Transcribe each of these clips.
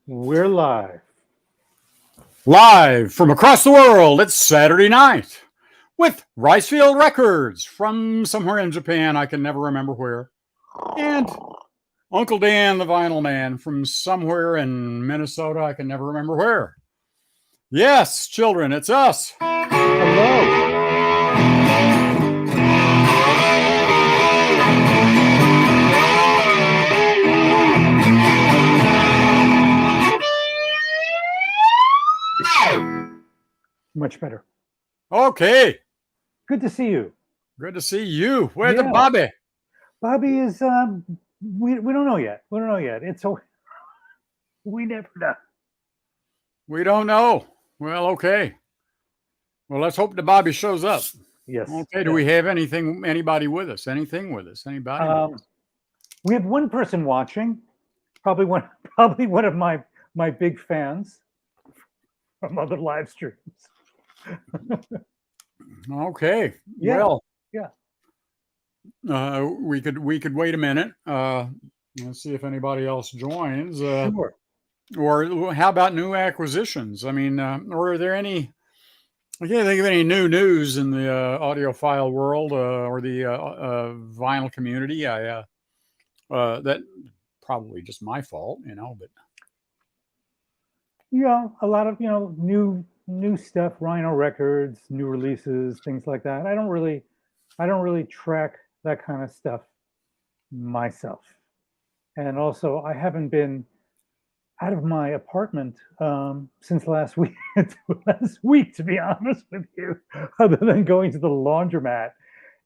We're live. Live from across the world, it's Saturday night with Ricefield Records from somewhere in Japan, I can never remember where, and Uncle Dan the Vinyl Man from somewhere in Minnesota, I can never remember where. Yes, children, it's us. Hello. Much better. Okay. Good to see you. Good to see you. Where's the Bobby? Bobby is we don't know yet. We don't know yet. We never know. We don't know. Well, okay. Well, let's hope the Bobby shows up. Yes. Okay. Do we have anybody with us? Anything with us? Anybody? With us? We have one person watching. Probably one of my big fans from other live streams. Okay. Yeah. Well, yeah. We could wait a minute. Let's see if anybody else joins. Sure. Or how about new acquisitions? I mean, or are there any? I can't think of any new news in the audiophile world or the vinyl community. That probably just my fault, but yeah, a lot of new stuff, Rhino Records, new releases, things like that. I don't really track that kind of stuff myself, and also I haven't been out of my apartment since last week. To be honest with you, other than going to the laundromat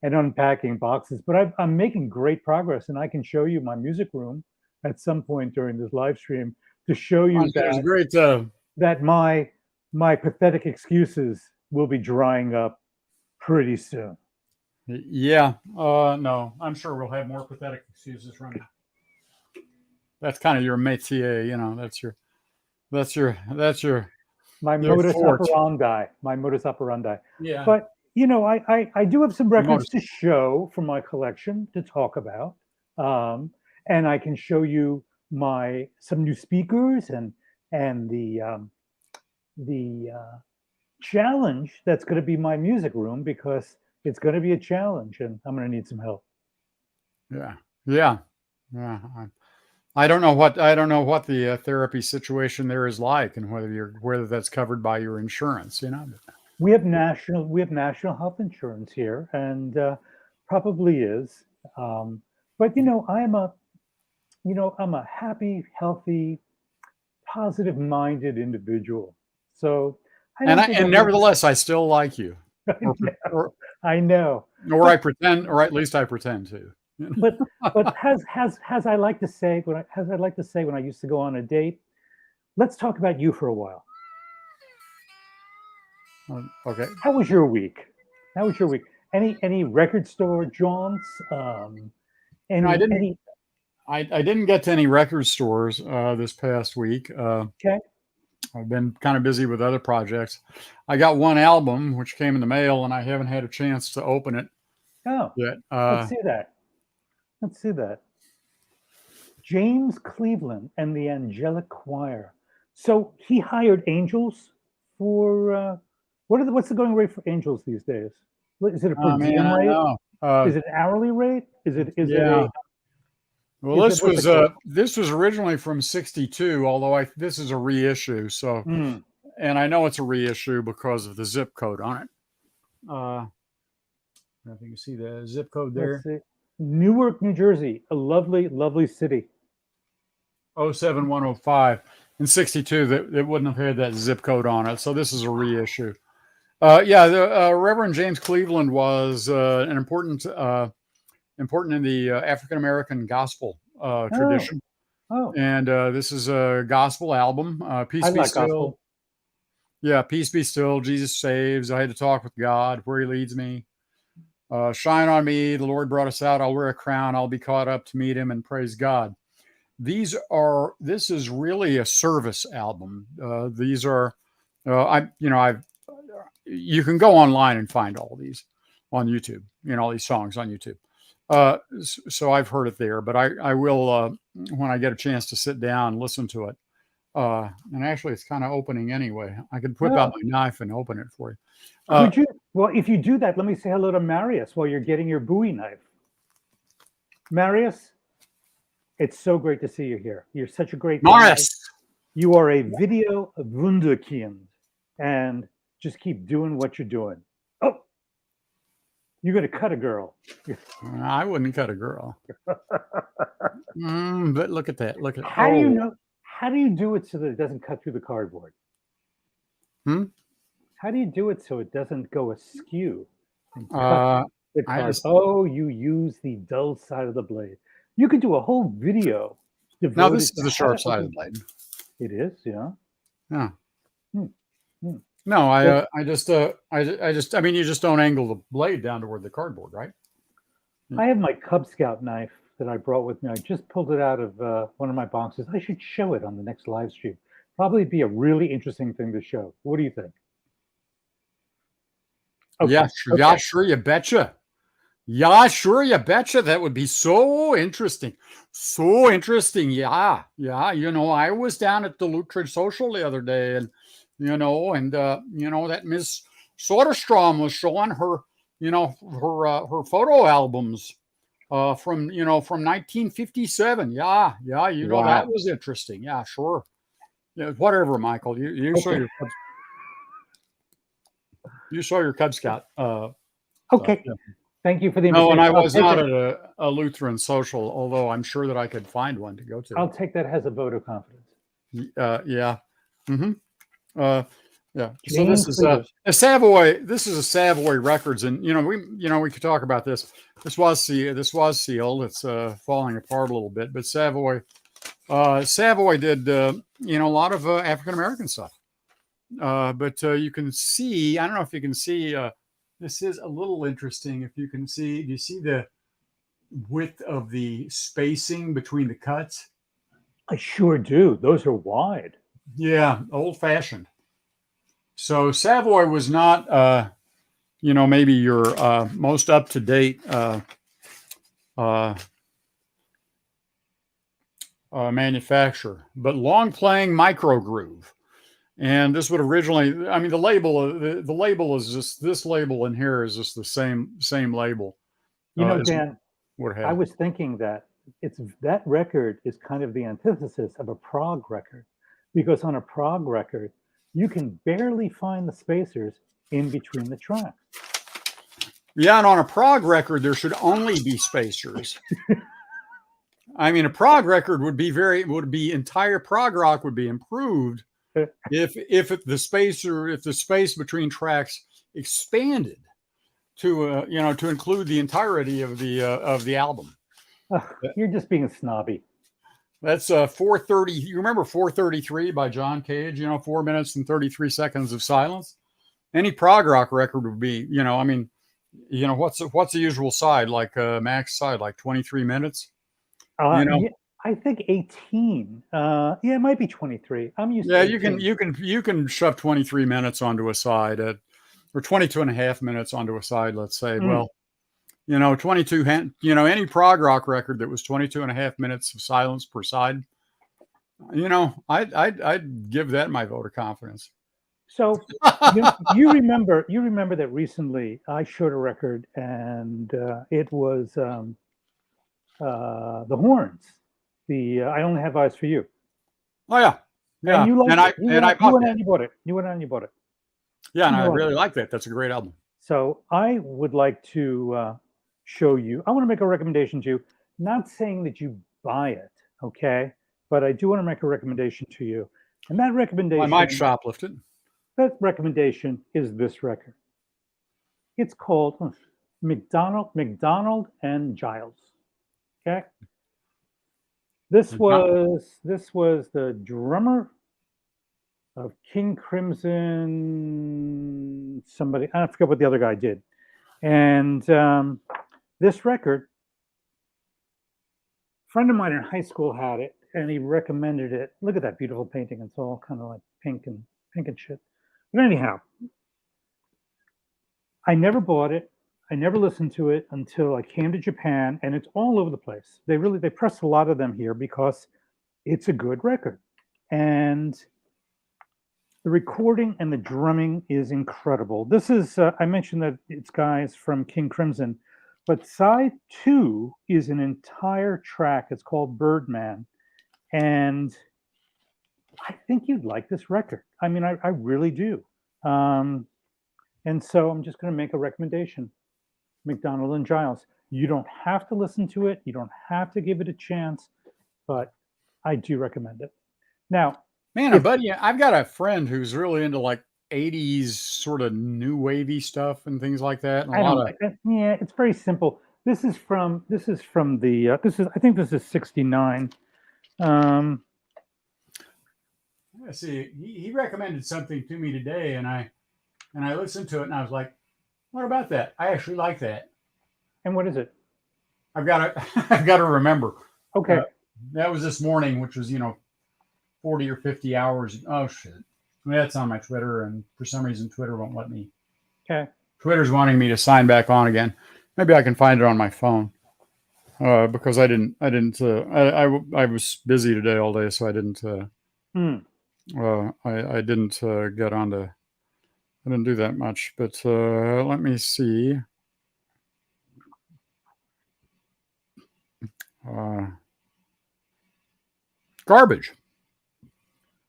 and unpacking boxes. But I'm making great progress, and I can show you my music room at some point during this live stream to show you that my pathetic excuses will be drying up pretty soon. Yeah. No, I'm sure we'll have more pathetic excuses running. That's kind of your métier, That's your my modus operandi. My modus operandi. Yeah. But I do have some records to show from my collection to talk about, and I can show you some new speakers and the challenge that's going to be my music room, because it's going to be a challenge, and I'm going to need some help. Yeah. I don't know what the therapy situation there is like, and whether that's covered by your insurance. We have national health insurance here, and probably is. But I'm a happy, healthy, positive-minded individual. So, nevertheless, I still like you. I know. Or I pretend, or at least I pretend to. But as I like to say when I used to go on a date, let's talk about you for a while. Okay. How was your week? Any record store jaunts? I didn't get to any record stores this past week. Okay. I've been kind of busy with other projects. I got one album which came in the mail, and I haven't had a chance to open it yet. Let's see that. James Cleveland and the Angelic Choir. So he hired angels for what's the going rate for angels these days? Is it a per diem rate? Is it an hourly rate? Is it Well, this was originally from '62, although this is a reissue. So, and I know it's a reissue because of the zip code on it. I think you see the zip code there. Let's see. Newark, New Jersey, a lovely, lovely city. 07105. In '62, that wouldn't have had that zip code on it. So this is a reissue. The Reverend James Cleveland was an important in the African American gospel tradition. And this is a gospel album. Peace Be Still. Gospel. Yeah, Peace Be Still. Jesus Saves. I Had to Talk with God. Where He Leads Me. Shine on Me. The Lord Brought Us Out. I'll Wear a Crown. I'll Be Caught Up to Meet Him and Praise God. This is really a service album. These are, you can go online and find all these on YouTube, all these songs on YouTube. So I've heard it there, but I will, when I get a chance to sit down and listen to it, And actually, it's kind of opening anyway. I could whip out my knife and open it for you. Could you? Well, if you do that, let me say hello to Mariusz while you're getting your Bowie knife. Mariusz, it's so great to see you here. You're such a great guy. Mariusz! You are a video wunderkind, and just keep doing what you're doing. Oh, you're going to cut a girl. I wouldn't cut a girl. But look at that. Look at How do you know? How do you do it so that it doesn't cut through the cardboard? How do you do it so it doesn't go askew? And cut the card? Oh, you use the dull side of the blade. You could do a whole video. Now this is the sharp side of the blade. It is, yeah. Yeah. No, I mean, you just don't angle the blade down toward the cardboard, right? I have my Cub Scout knife that I brought with me. I just pulled it out of one of my boxes. I should show it on the next live stream. Probably be a really interesting thing to show. What do you think? Okay. Yeah, sure, you betcha. Yeah, sure, you betcha. That would be so interesting. So interesting. Yeah. You know, I was down at the Lutheran Social the other day, and that Miss Soderstrom was showing her, her photo albums from 1957. Yeah, that was interesting. Yeah, sure. Yeah, whatever, Michael. You show your Cub Scout. Okay. Yeah. Thank you for the invitation. No, and I was not at a Lutheran social, although I'm sure that I could find one to go to. I'll take that as a vote of confidence. Yeah. Yeah. So this is a Savoy. This is a Savoy Records, and we could talk about this. This was sealed. It's falling apart a little bit, but Savoy did a lot of African American stuff. But you can see. I don't know if you can see. This is a little interesting. If you can see, do you see the width of the spacing between the cuts? I sure do. Those are wide. Yeah, old-fashioned. So Savoy was not, maybe your most up-to-date manufacturer, but long-playing micro groove. And this would originally, I mean, the label is just, this label in here is just the same label. Dan, I was thinking that that record is kind of the antithesis of a prog record, because on a prog record, you can barely find the spacers in between the tracks. Yeah, and on a prog record, there should only be spacers. I mean, a prog record would be entire prog rock would be improved if the space between tracks expanded to include the entirety of the album. You're just being snobby. That's 4:30. You remember 4:33 by John Cage? 4 minutes and 33 seconds of silence. Any prog rock record would be, what's the usual side, like max side, like 23 minutes. Yeah, I think 18. It might be 23. I'm used to 18. you can shove 23 minutes onto a side or 22 and a half minutes onto a side, let's say. Well, 22, any prog rock record that was 22 and a half minutes of silence per side, I'd give that my vote of confidence. So you remember that recently I showed a record, and it was the Horns. I Only Have Eyes for You. Oh yeah. And you went out and you bought it. Yeah, and I really like that. That's a great album. So I would like to show you. I want to make a recommendation to you. Not saying that you buy it, okay? But I do want to make a recommendation to you. And that recommendation, I might shoplift it. That recommendation is this record. It's called McDonald and Giles. Okay. This was the drummer of King Crimson. Somebody, I forget what the other guy did. And this record, a friend of mine in high school had it, and he recommended it. Look at that beautiful painting. It's all kind of like pink and shit. But anyhow, I never bought it. I never listened to it until I came to Japan, and it's all over the place. They pressed a lot of them here because it's a good record. and the recording and the drumming is incredible. This is, I mentioned that it's guys from King Crimson, but side 2 is an entire track. It's called Birdman. And I think you'd like this record. I mean, I really do. And so I'm just going to make a recommendation. McDonald and Giles. You don't have to listen to it. You don't have to give it a chance, but I do recommend it. Now, Man, buddy, I've got a friend who's really into like 80s sort of new wavy stuff and things like that. And I don't like that. Yeah, it's very simple. This is from the I think this is 69. Let's see, he recommended something to me today, and I listened to it, and I was like, "What about that? I actually like that." And what is it? I've got to I've got to remember. Okay, that was this morning, which was 40 or 50 hours. Oh shit, that's on my Twitter, and for some reason Twitter won't let me. Okay. Twitter's wanting me to sign back on again. Maybe I can find it on my phone. Because I was busy today all day, so I didn't. I didn't get on to. I didn't do that much, but let me see. Garbage.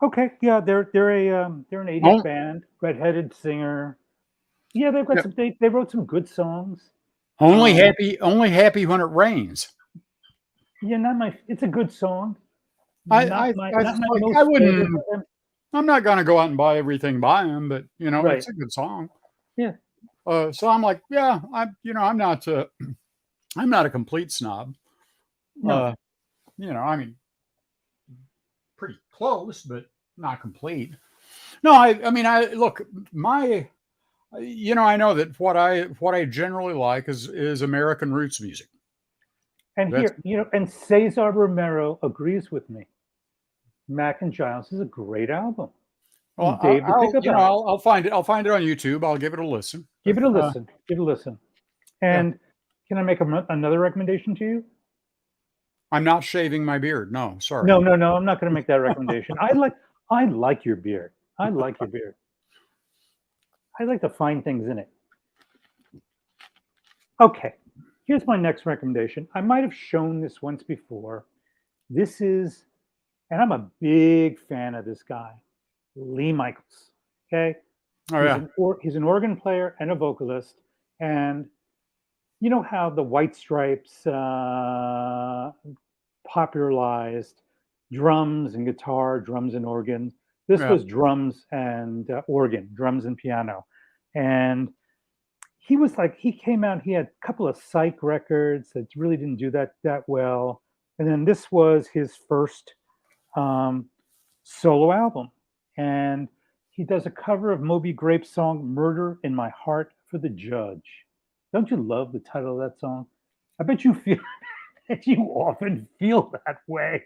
Okay, yeah, they're an 80s band, redheaded singer. Yeah, they've got some. They wrote some good songs. Only happy when it rains. Yeah, it's a good song. I wouldn't. I'm not going to go out and buy everything by him, but right. It's a good song. Yeah. So I'm like, yeah, I'm not a complete snob. No. I mean, pretty close, but not complete. No, I look, I know that what I generally like is American roots music. And and Cesar Romero agrees with me. Mac and Giles is a great album. Well, I'll find it. I'll find it on YouTube. I'll give it a listen. Give it a listen. Give it a listen. And can I make another recommendation to you? I'm not shaving my beard. No, sorry. No. I'm not going to make that recommendation. I like your beard. I like your beard. I like to find things in it. Okay. Here's my next recommendation. I might have shown this once before. This is, and I'm a big fan of this guy, Lee Michaels. Okay. Oh, yeah. He's an organ player and a vocalist. And you know how the White Stripes popularized drums and guitar, drums and organ. This was drums and organ, drums and piano. And he came out, he had a couple of psych records that really didn't do that well. And then this was his first solo album. And he does a cover of Moby Grape's song, Murder in My Heart for the Judge. Don't you love the title of that song? I bet you feel that you often feel that way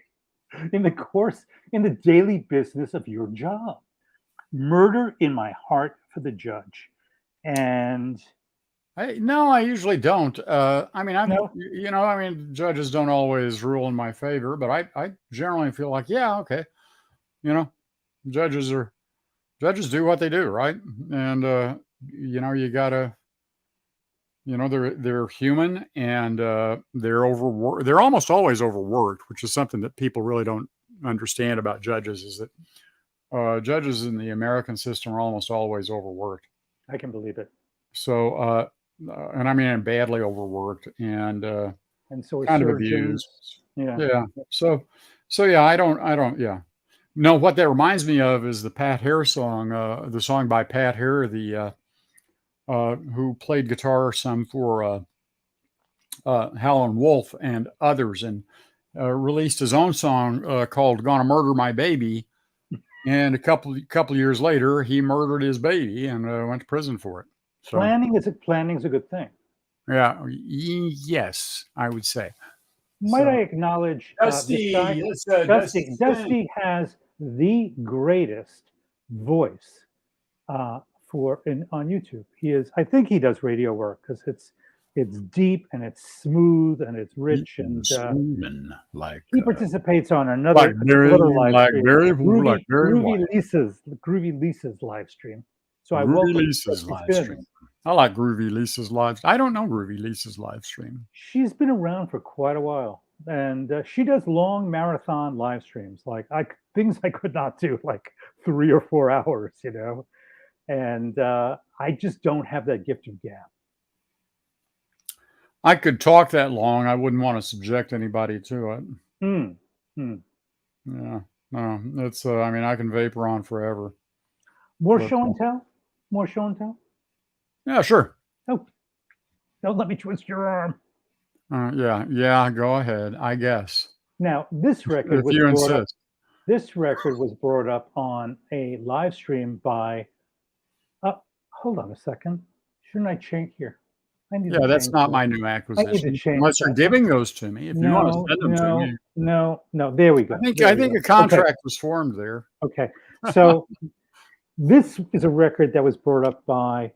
in the daily business of your job. Murder in My Heart for the Judge. And I usually don't. Judges don't always rule in my favor, but I generally feel like, yeah, okay. Judges do what they do, right? And you gotta, they're human, and they're overworked. They're almost always overworked, which is something that people really don't understand about judges, is that judges in the American system are almost always overworked. I can believe it. So, and I mean, badly overworked and so kind of abused. Yeah. So yeah, I don't. Yeah. No, what that reminds me of is the Pat Hare song, the song by Pat Hare, who played guitar some for Howlin' Wolf and others, and released his own song called "Gonna Murder My Baby." And a couple years later, he murdered his baby and went to prison for it. So, planning's a good thing. Yeah. Yes, I would say. Might I acknowledge Dusty? Dusty has the greatest voice on YouTube. I think he does radio work because It's deep and it's smooth and it's rich, and Swooning like he participates on another live stream, Groovy Lisa's live stream. So I Groovy welcome Lisa's live stream. I like Groovy Lisa's live. I don't know Groovy Lisa's live stream. She's been around for quite a while, and she does long marathon live streams, like things I could not do, like 3 or 4 hours, and I just don't have that gift of gab. I could talk that long. I wouldn't want to subject anybody to it. Yeah, no, it's. I mean, I can vapor on forever. More show and tell. More show and tell. Yeah, sure. Oh, don't let me twist your arm. Yeah. Go ahead. I guess. Now this record if you insist. This record was brought up on a live stream by. Hold on a second. Shouldn't I change here? That's not my new acquisition. Unless you're giving those to me. If you want to send them to me. No. There we go. I think a contract was formed there. Okay. So this is a record that was brought up by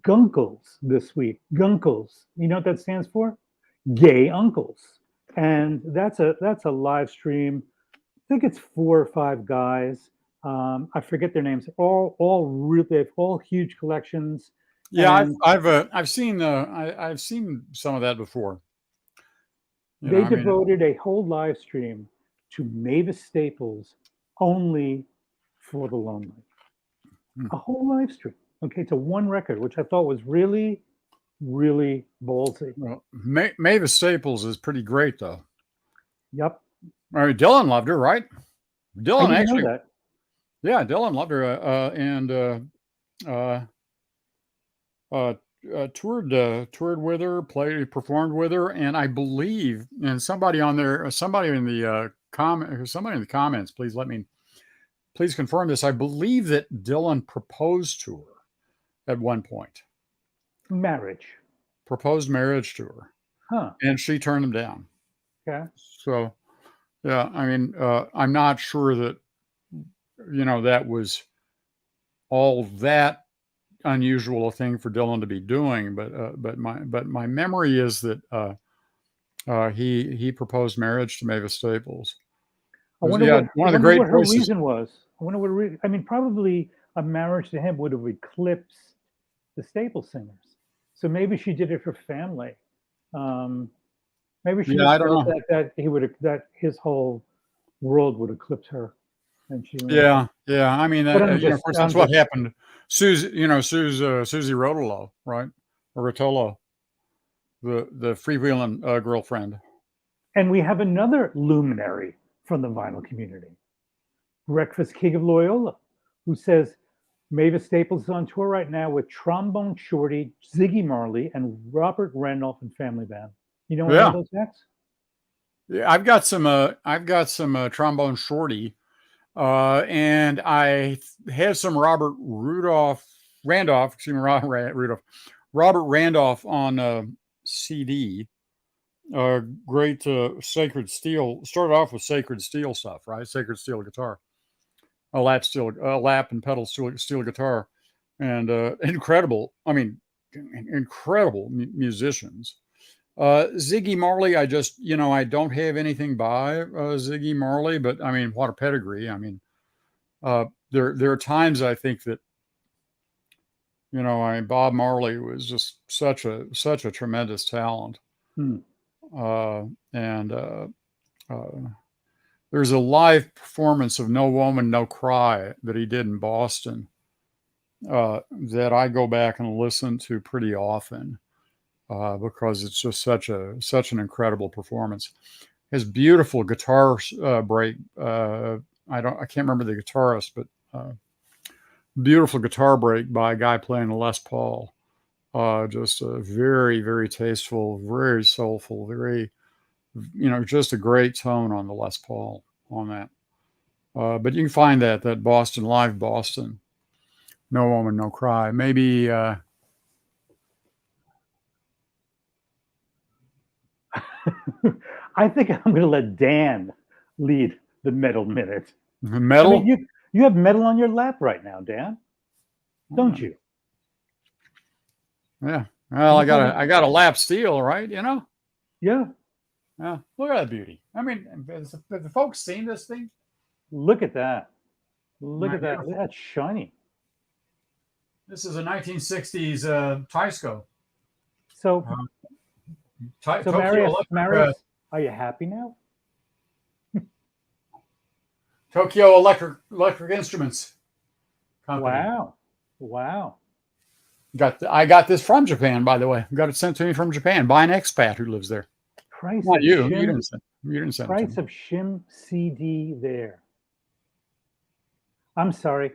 Gunkles this week. Gunkles. You know what that stands for? Gay Uncles. And that's a live stream. I think it's 4 or 5 guys. I forget their names. They have all huge collections. Yeah, I've seen some of that before. They devoted a whole live stream to Mavis Staples only for the lonely. A whole live stream. Okay, to one record, which I thought was really, really ballsy. Well, Mavis Staples is pretty great, though. Yep. I mean, Dylan loved her, right? Dylan actually. Know that. Yeah, Dylan loved her, and toured with her, performed with her, and I believe, and somebody in the comments, please confirm this. I believe that Dylan proposed to her at one point. Proposed marriage to her, and she turned him down. Okay. So, yeah, I mean, I'm not sure that that was all that unusual a thing for Dylan to be doing, but my memory is that he proposed marriage to Mavis Staples. I wonder what her reason was. I mean, probably a marriage to him would have eclipsed the Staples singers. So maybe she did it for family. Maybe she I don't know that his whole world would eclipse her. And she yeah. I mean, that's what happened. Susie Rotolo, right? Or Rotolo, the freewheeling girlfriend. And we have another luminary from the vinyl community, Breakfast King of Loyola, who says Mavis Staples is on tour right now with Trombone Shorty, Ziggy Marley, and Robert Randolph and Family Band. You know any of those acts? Yeah, I've got some Trombone Shorty. And I have some Robert Randolph on CD. Great Sacred Steel. Started off with Sacred Steel stuff, right? Sacred Steel guitar, a lap and pedal steel guitar, and incredible. I mean, incredible musicians. Ziggy Marley, I don't have anything by Ziggy Marley, but I mean, what a pedigree. I mean, there are times I think that, Bob Marley was just such a tremendous talent. There's a live performance of No Woman, No Cry that he did in Boston that I go back and listen to pretty often. Because it's just such an incredible performance. His beautiful guitar break. I can't remember the guitarist, but beautiful guitar break by a guy playing a Les Paul. Just a very, very tasteful, very soulful, very, just a great tone on the Les Paul on that. But you can find that live Boston, No Woman, No Cry. Maybe. I think I'm going to let Dan lead the metal minute. Metal? I mean, you have metal on your lap right now, Dan, don't you? Yeah. Well, I got a lap steel, right? You know. Yeah. Yeah. Look at that beauty. I mean, have the folks seen this thing? Look at that. Look My at that. beautiful. That's shiny. This is a 1960s Taisco. So, Tokyo Mariusz, Electric. are you happy now? Tokyo Electric Instruments Company. Wow. I got this from Japan, by the way. Got it sent to me from Japan by an expat who lives there. Price Not of you. shim, You didn't send it. price of shim CD there. I'm sorry.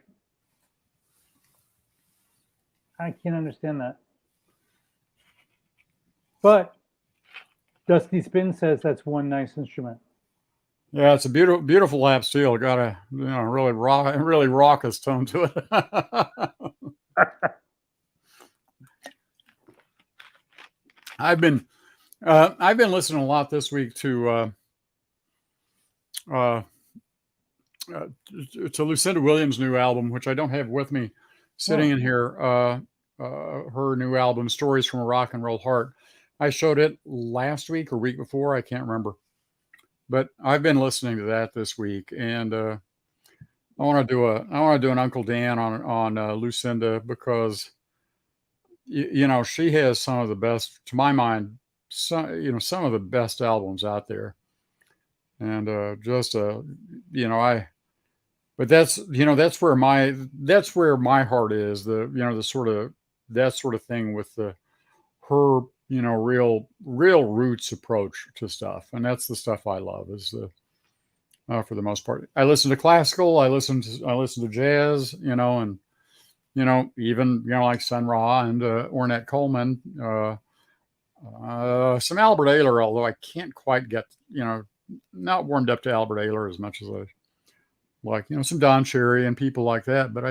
I can't understand that. But Dusty Spin says that's one nice instrument. Yeah, it's a beautiful lap steel. Got a really raucous tone to it. I've been listening a lot this week to Lucinda Williams' new album, which I don't have with me, sitting in here. Her new album, "Stories from a Rock and Roll Heart." I showed it last week or week before, I can't remember, but I've been listening to that this week, and I want to do an Uncle Dan on Lucinda, because she has some of the best, to my mind, some of the best albums out there, and but that's where my heart is, the sort of that sort of thing with her real roots approach to stuff, and that's the stuff I love, is for the most part. I listen to classical, I listen to jazz, and even like Sun Ra and Ornette Coleman, some Albert Ayler, although I can't quite get not warmed up to Albert Ayler as much as I like, some Don Cherry and people like that, but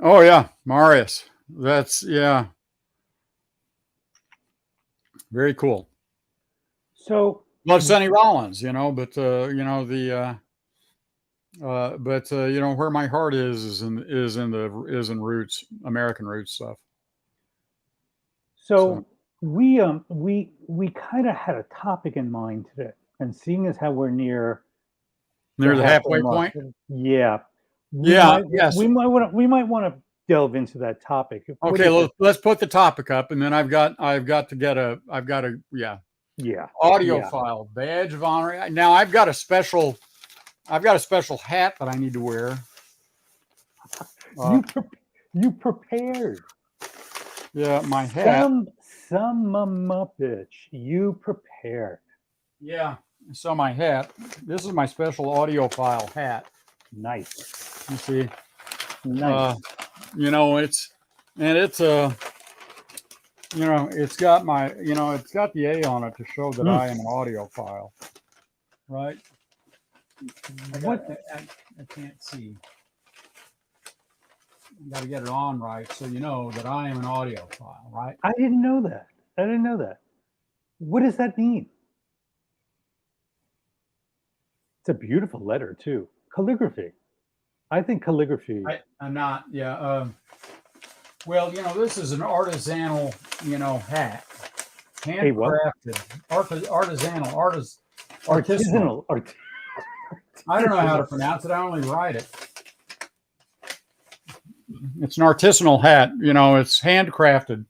oh yeah, Mariusz. That's very cool. So love Sonny Rollins, but where my heart is in roots, American roots stuff. So we kind of had a topic in mind today, and seeing as how we're near the halfway point, we might want to delve into that topic. Okay, let's put the topic up, and then I've got to get audiophile badge of honor. Now I've got a special hat that I need to wear. You prepared. Yeah, my hat. Some bitch. You prepared. Yeah. So my hat. This is my special audiophile hat. Nice. You see. Nice. It's got the A on it to show that I am an audiophile. Right. I can't see. I got to get it on right, so you know that I am an audiophile, right? I didn't know that. What does that mean? It's a beautiful letter too. Calligraphy. I think calligraphy. I'm not. Yeah. Well, this is an artisanal, hat, handcrafted, artisanal. I don't know how to pronounce it. I only write it. It's an artisanal hat. It's handcrafted,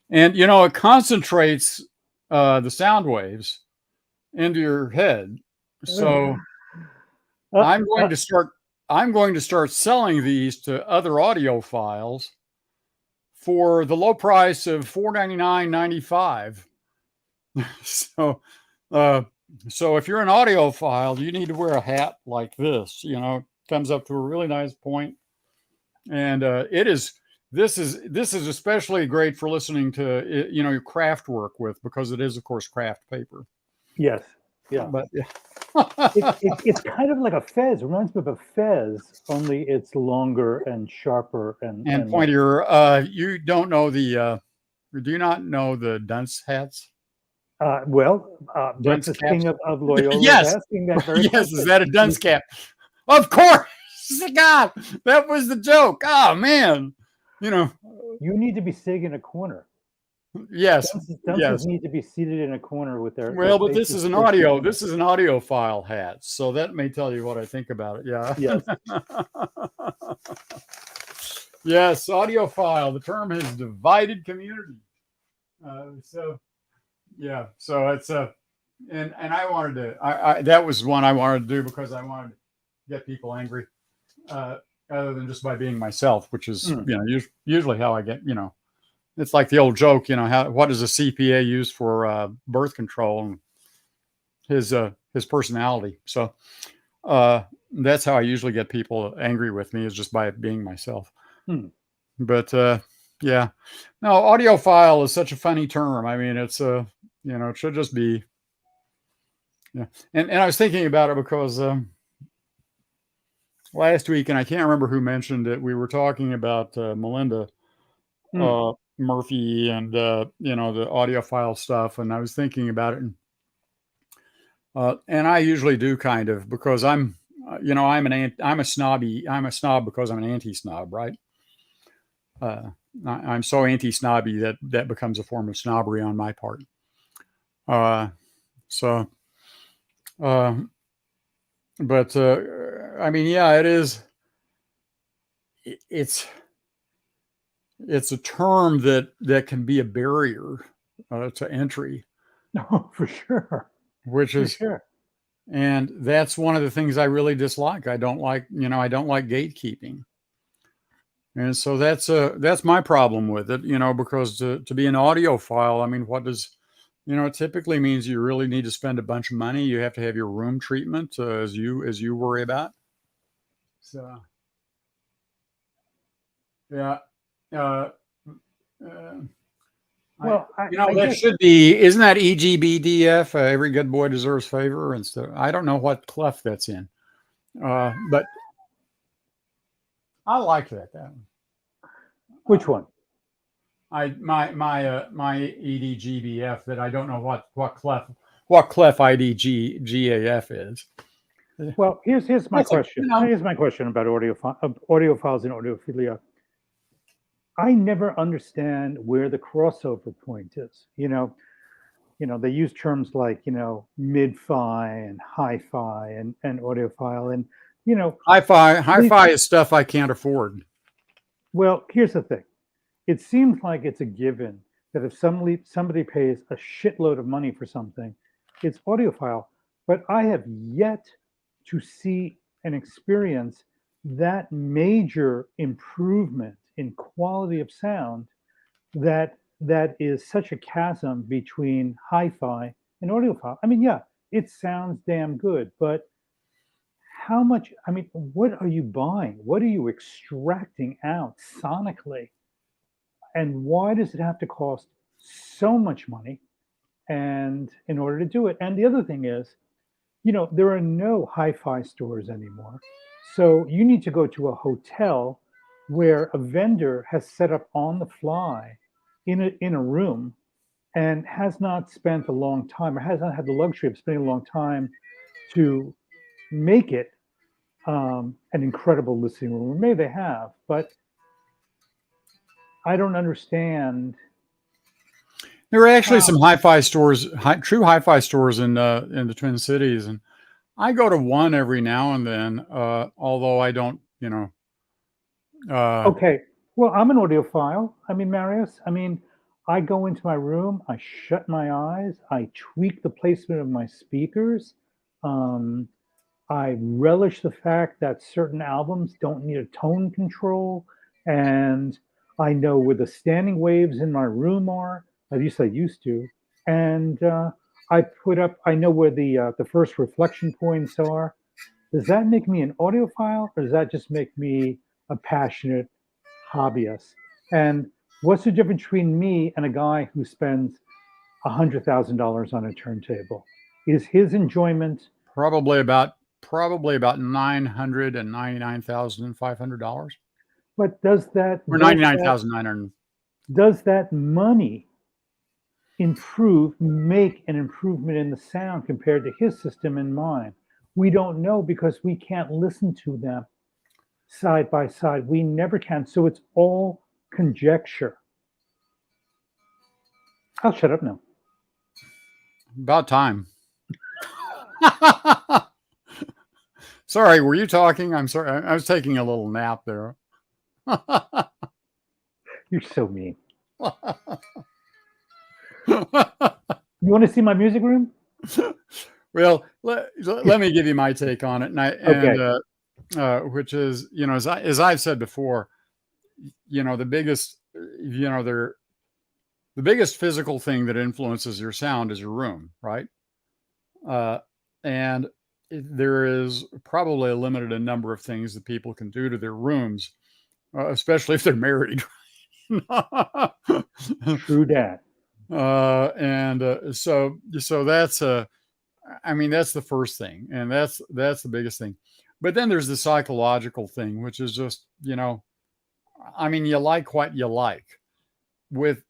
and it concentrates the sound waves into your head. So I'm going to start selling these to other audiophiles for the low price of $499.95. So if you're an audiophile, you need to wear a hat like this. It comes up to a really nice point, and this is especially great for listening to your craft work with, because it is, of course, craft paper. Yes. Yeah. But it's kind of like a fez. It reminds me of a fez, only it's longer and sharper and pointier. You don't know do you not know the dunce hats? That's the king of Loyola. Yes. Asking that very Yes. question. Is that a dunce cap? Of course. God, that was the joke. Oh man. you know, You need to be sitting in a corner. yes, Dunces yes. need to be seated in a corner with their Well, but this faces is an towards the audio. camera. This is an audiophile hat, so that may tell you what I think about it. Yeah. Yes. Yes, audiophile. The term has divided community. So yeah, so it's and I wanted to. I that was one I wanted to do because I wanted to get people angry, other than just by being myself, which is usually how I get. It's like the old joke. What does a CPA use for birth control? And his personality. So that's how I usually get people angry with me, is just by being myself. But yeah, no, audiophile is such a funny term. I mean, it's it should just be. Yeah, and I was thinking about it because last week, and I can't remember who mentioned it. We were talking about Melinda Murphy and the audiophile stuff, and I was thinking about it. And I usually do, kind of, because I'm a snob because I'm an anti-snob, right? I'm so anti-snobby that becomes a form of snobbery on my part. But I mean, yeah, it is. It's a term that can be a barrier to entry. No, for sure. Which is sure. And that's one of the things I really dislike. I don't like gatekeeping. And so that's my problem with it, because to be an audiophile, I mean, what does, it typically means you really need to spend a bunch of money. You have to have your room treatment, as you worry about. So, yeah. Well, should be, isn't that EGBDF? Every good boy deserves favor. And so I don't know what clef that's in, but I like that one. Which one? My EDGBF, that I don't know what clef IDGAF is. Well, here's my question. Here's my question about audiophiles and audiophilia. I never understand where the crossover point is. They use terms like mid-fi and hi-fi and audiophile, and hi-fi is stuff I can't afford. Well, here's the thing. It seems like it's a given that if somebody pays a shitload of money for something, it's audiophile. But I have yet to see and experience that major improvement in quality of sound that is such a chasm between hi-fi and audiophile. I mean, yeah, it sounds damn good, but how much? I mean, what are you buying? What are you extracting out sonically? And why does it have to cost so much money and in order to do it? And the other thing is, there are no hi-fi stores anymore. So you need to go to a hotel where a vendor has set up on the fly in a room and has not spent a long time, or has not had the luxury of spending a long time to make it an incredible listening room. Or maybe they have, but I don't understand. There are actually some hi-fi stores, true hi-fi stores in the Twin Cities, and I go to one every now and then. Although I don't, Okay, well, I'm an audiophile. I mean, Mariusz. I mean, I go into my room, I shut my eyes, I tweak the placement of my speakers. I relish the fact that certain albums don't need a tone control, and I know where the standing waves in my room are. At least I used to, and I know where the first reflection points are. Does that make me an audiophile, or does that just make me a passionate hobbyist? And what's the difference between me and a guy who spends $100,000 on a turntable? Is his enjoyment probably about $999,500? But does that or 99,900? Does that money make an improvement in the sound compared to his system and mine? We don't know because we can't listen to them side by side. We never can. So it's all conjecture. I'll shut up now. About time. Sorry, were you talking? I'm sorry. I was taking a little nap there. You're so mean. You want to see my music room? Well, let me give you my take on it, and which is, as I've said before, the biggest, the biggest physical thing that influences your sound is your room, right? And there is probably a limited number of things that people can do to their rooms, especially if they're married. True that. So that's that's the first thing, and that's the biggest thing. But then there's the psychological thing, which is just, you like what you like. With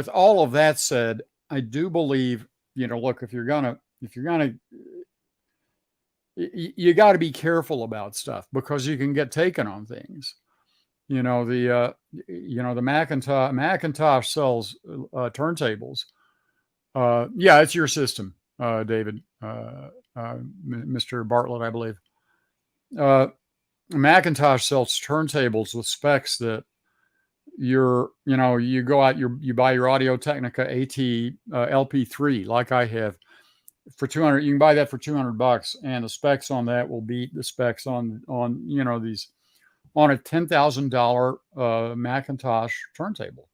all of that said, I do believe, look, if you're gonna, you got to be careful about stuff, because you can get taken on things. The Macintosh sells turntables. Yeah, it's your system, David, Mr. Bartlett, I believe. Macintosh sells turntables with specs that you go out, you buy your Audio Technica AT LP3, like I have, for 200. You can buy that for $200, and the specs on that will beat the specs on these, on a $10,000 Macintosh turntable.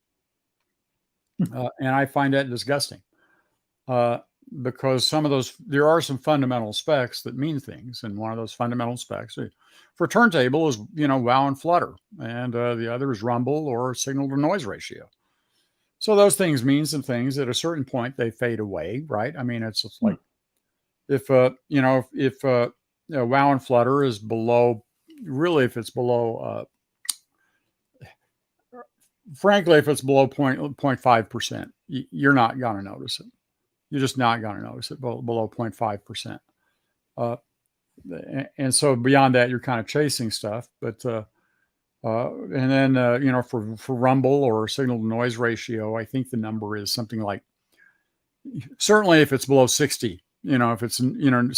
And I find that disgusting, because there are some fundamental specs that mean things. And one of those fundamental specs for turntable is, wow and flutter. And the other is rumble or signal to noise ratio. So those things mean some things. At a certain point, they fade away, right? I mean, it's just like, if wow and flutter is below, really, if it's below, frankly, if it's below 0.5%, you're not going to notice it. You're just not going to notice it below 0.5%. And so beyond that, you're kind of chasing stuff. But and then for rumble or signal to noise ratio, I think the number is something like, certainly if it's below 60, if it's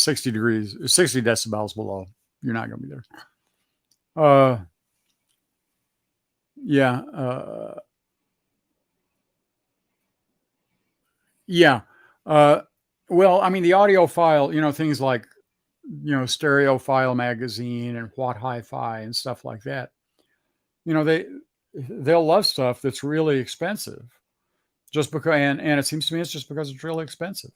60 degrees, 60 decibels below, you're not going to be there. Well, I mean, the audiophile, things like, Stereophile magazine and What Hi-Fi and stuff like that, they'll love stuff that's really expensive, just because, and it seems to me it's just because it's really expensive.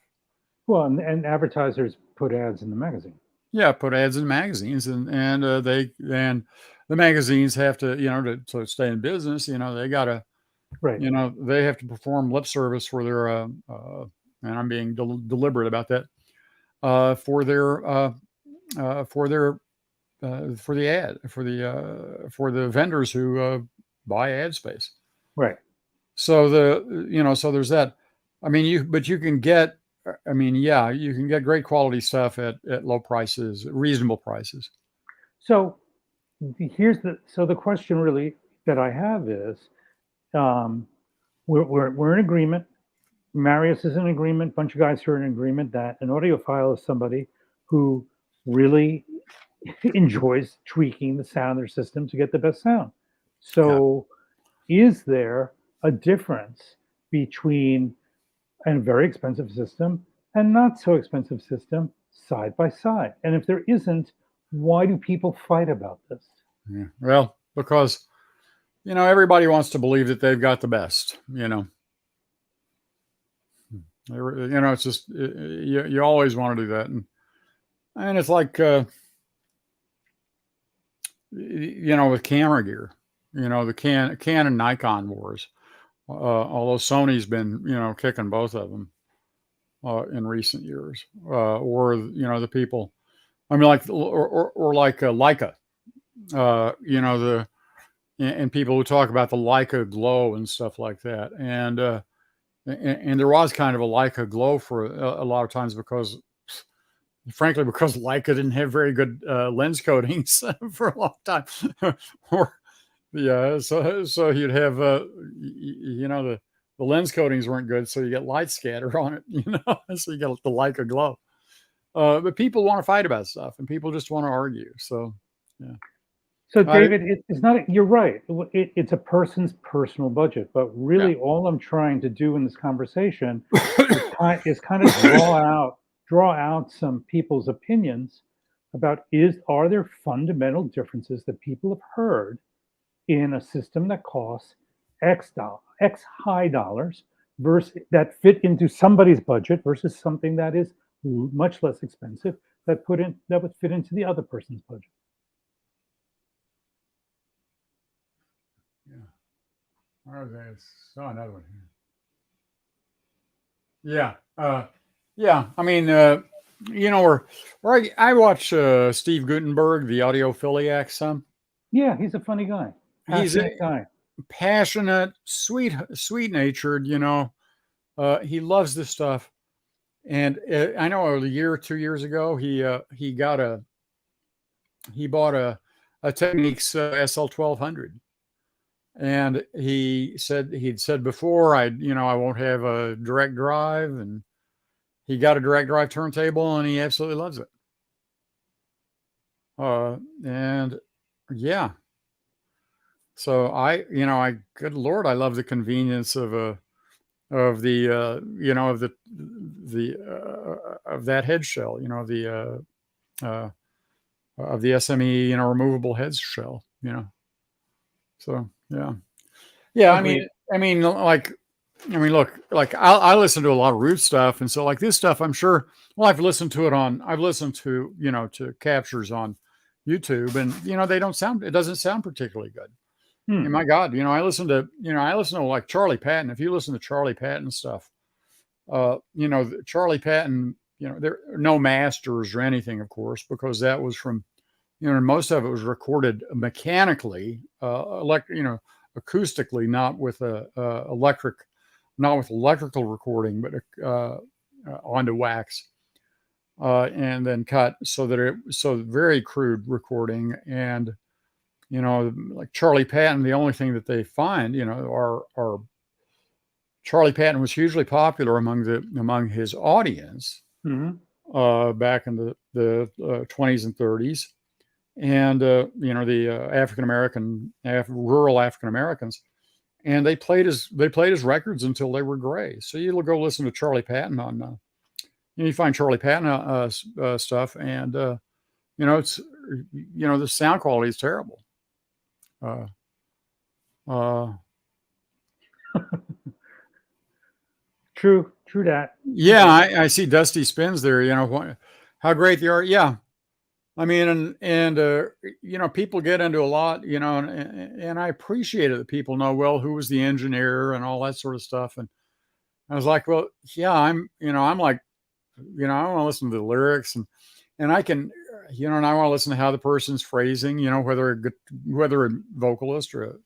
Well, and advertisers put ads in the magazine. Yeah, put ads in magazines, and the magazines have to, to stay in business, they gotta, right. They have to perform lip service for their, and I'm being deliberate about that, for the vendors who buy ad space. Right. So so there's that. I mean, you can get, you can get great quality stuff at low prices, reasonable prices. So the question really that I have is, we're in agreement. Mariusz is in agreement. A bunch of guys who are in agreement that an audiophile is somebody who really enjoys tweaking the sound of their system to get the best sound. So, is there a difference between a very expensive system and not so expensive system side by side? And if there isn't, why do people fight about this? Yeah. Well, because, everybody wants to believe that they've got the best, it's just, you always want to do that. And it's like, with camera gear, the Canon Nikon wars, although Sony's been, kicking both of them, in recent years, or, the people, like, or like Leica, and people who talk about the Leica glow and stuff like that. And there was kind of a Leica glow for a lot of times, because Leica didn't have very good lens coatings for a long time, or Yeah, so you'd have the lens coatings weren't good, so you get light scatter on it, so you get the Leica glow. But people want to fight about stuff, and people just want to argue. So, yeah, So, I David, it's not, you're right. It's a person's personal budget, but yeah, really all I'm trying to do in this conversation is kind of draw out some people's opinions about are there fundamental differences that people have heard in a system that costs X high dollars versus that fit into somebody's budget versus something that is much less expensive that would fit into the other person's budget. yeah. Where was I? Saw another one here. Yeah, yeah. I mean, I watch Steve Gutenberg, the audiophiliac, some. Yeah, he's a funny guy, He's a passionate guy. passionate, sweet natured. He loves this stuff. And I know a year or 2 years ago, he bought a Technics SL 1200, and he'd said before, I won't have a direct drive, and he got a direct drive turntable, and he absolutely loves it. And yeah, so good Lord, I love the convenience of of the of that head shell, of the SME, removable head shell, So yeah. Agreed. Look, like I listen to a lot of root stuff, and so like this stuff, I'm sure. Well, I've listened to to captures on YouTube, and it doesn't sound particularly good. And my God, I listen to like Charlie Patton. If you listen to Charlie Patton stuff, Charlie Patton, there are no masters or anything, of course, because that was from, most of it was recorded mechanically, acoustically, not with electrical recording, but onto wax, and then cut so very crude recording. And like Charlie Patton, the only thing that they find, are Charlie Patton was hugely popular among his audience back in the 20s and 30s, and the African American, rural African Americans, and they played his records until they were gray. So you'll go listen to Charlie Patton on, you find Charlie Patton stuff, and it's the sound quality is terrible. True that. Yeah, I see Dusty Spins there. How great they are. Yeah, I mean, and people get into a lot. And I appreciate it that people know, well, who was the engineer and all that sort of stuff. And I was like, well, yeah, I'm like, I want to listen to the lyrics, and I can, and I want to listen to how the person's phrasing. Whether a vocalist or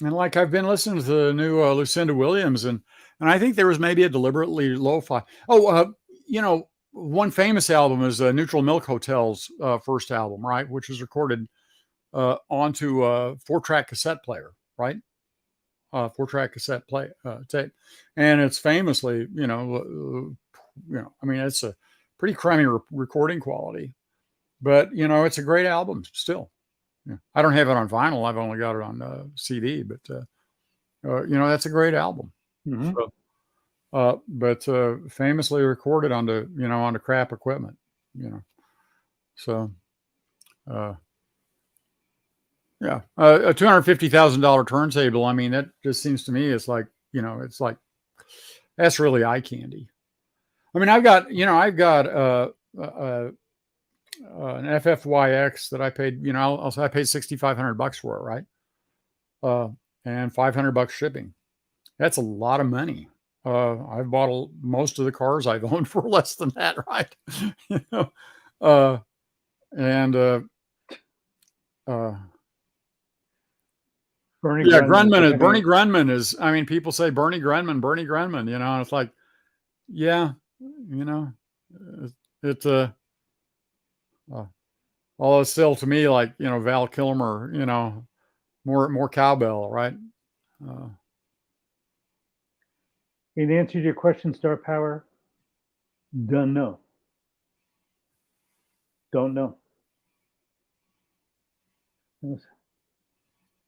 and like I've been listening to the new Lucinda Williams, and I think there was maybe a deliberately lo-fi. Oh, one famous album is Neutral Milk Hotel's first album, right, which was recorded onto a 4-track cassette player, right? 4-track cassette tape, and it's famously, I mean, it's a pretty crummy recording quality, but it's a great album still. Yeah. I don't have it on vinyl. I've only got it on CD, but that's a great album. Mm-hmm. So, but famously recorded onto crap equipment. So yeah, a $250,000 turntable. I mean, that just seems to me it's like that's really eye candy. I mean, I've got an FFYX that I paid, I paid $6,500 for it, right? And $500 shipping. That's a lot of money. I've bought most of the cars I've owned for less than that, right? Bernie Grundman is. I mean, people say Bernie Grundman. And it's like, yeah, it's Although it's still to me like, Val Kilmer, more cowbell, right? In answer to your question, Star Power, don't know. Don't know.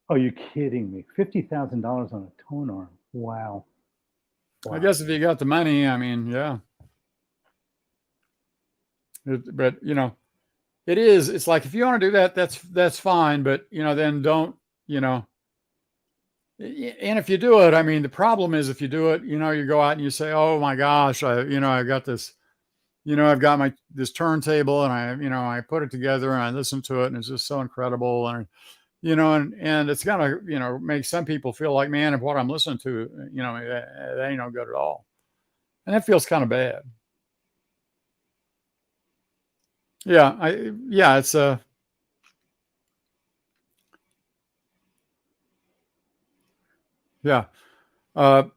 Oh, you're kidding me. $50,000 on a tone arm. Wow. I guess if you got the money, I mean, yeah. But it's like, if you want to do that, that's fine. But, then don't, and if you do it, I mean, the problem is if you do it, you go out and you say, oh my gosh, I got this, I've got this turntable and I put it together and I listened to it and it's just so incredible. And, and it's going to, make some people feel like, man, if what I'm listening to, that ain't no good at all. And that feels kind of bad. Yeah. It's yeah. Well,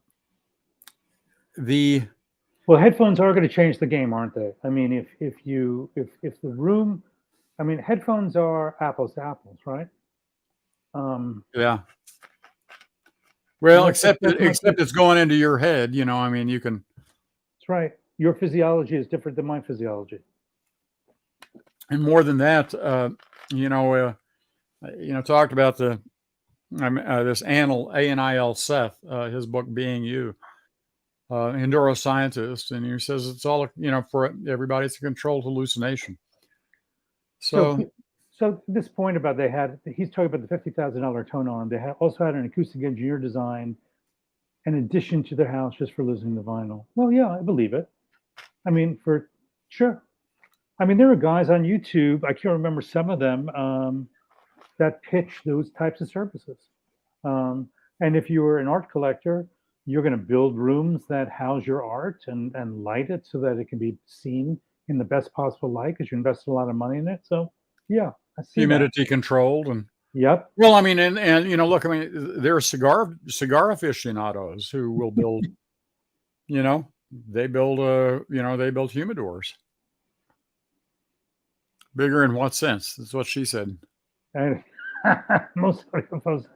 headphones are going to change the game, aren't they? I mean, if the room, I mean, headphones are apples to apples, right? Yeah. Well, except it's going into your head, I mean, you can. That's right. Your physiology is different than my physiology. And more than that, talked about this Anil Seth, his book Being You, neuroscientist, and he says it's all, for everybody, it's a controlled hallucination. So this point about he's talking about the $50,000 tone arm. They also had an acoustic engineer design an addition to their house just for listening to vinyl. Well, yeah, I believe it. I mean, for sure. I mean, there are guys on YouTube, I can't remember some of them, that pitch those types of services. And if you were an art collector, you're going to build rooms that house your art and light it so that it can be seen in the best possible light because you invested a lot of money in it. So, yeah, I see humidity that. controlled and. Yep. Well, I mean, and look, I mean, there are cigar aficionados who will build, they build humidors. Bigger in what sense? That's what she said. And most audiophiles.